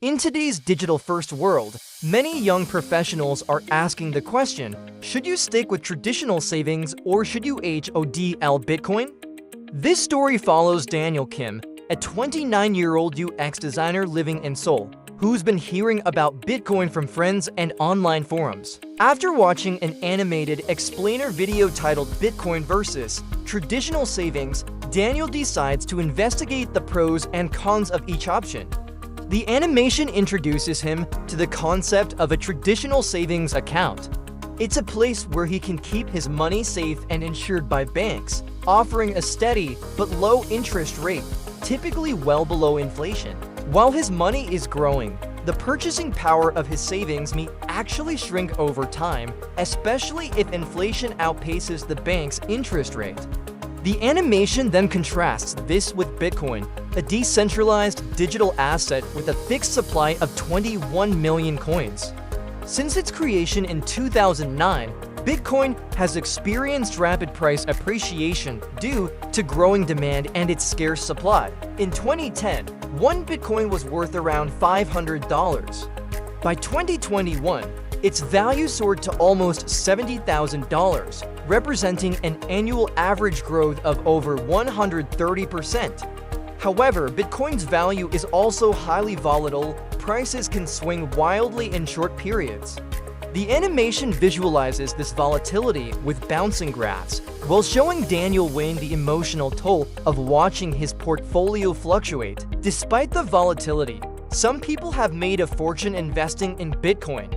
In today's digital-first world, many young professionals are asking the question, should you stick with traditional savings or should you HODL Bitcoin? This story follows Daniel Kim, a 29-year-old UX designer living in Seoul, who's been hearing about Bitcoin from friends and online forums. After watching an animated explainer video titled Bitcoin versus Traditional Savings, Daniel decides to investigate the pros and cons of each option. The animation introduces him to the concept of a traditional savings account. It's a place where he can keep his money safe and insured by banks, offering a steady but low interest rate, typically well below inflation. While his money is growing, the purchasing power of his savings may actually shrink over time, especially if inflation outpaces the bank's interest rate. The animation then contrasts this with Bitcoin, a decentralized digital asset with a fixed supply of 21 million coins. Since its creation in 2009, Bitcoin has experienced rapid price appreciation due to growing demand and its scarce supply. In 2010, one Bitcoin was worth around $500. By 2021, its value soared to almost $70,000, representing an annual average growth of over 130%. However, Bitcoin's value is also highly volatile. Prices can swing wildly in short periods. The animation visualizes this volatility with bouncing graphs, while showing Daniel weighing the emotional toll of watching his portfolio fluctuate. Despite the volatility, some people have made a fortune investing in Bitcoin.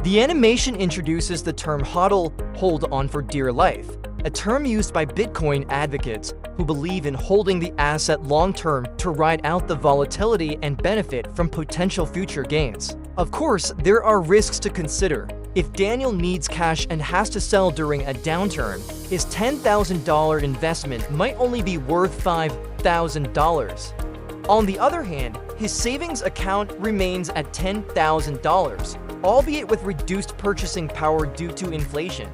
The animation introduces the term HODL, hold on for dear life, a term used by Bitcoin advocates who believe in holding the asset long-term to ride out the volatility and benefit from potential future gains. Of course, there are risks to consider. If Daniel needs cash and has to sell during a downturn, his $10,000 investment might only be worth $5,000. On the other hand, his savings account remains at $10,000, albeit with reduced purchasing power due to inflation.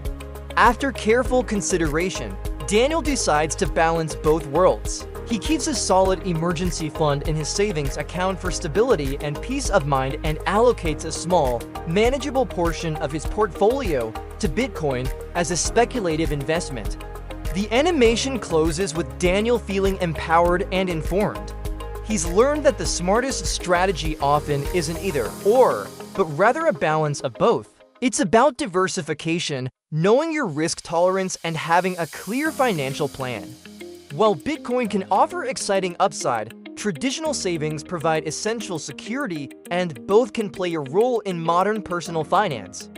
After careful consideration, Daniel decides to balance both worlds. He keeps a solid emergency fund in his savings account for stability and peace of mind and allocates a small, manageable portion of his portfolio to Bitcoin as a speculative investment. The animation closes with Daniel feeling empowered and informed. He's learned that the smartest strategy often isn't either or, but rather a balance of both. It's about diversification, knowing your risk tolerance, and having a clear financial plan. While Bitcoin can offer exciting upside, traditional savings provide essential security, and both can play a role in modern personal finance.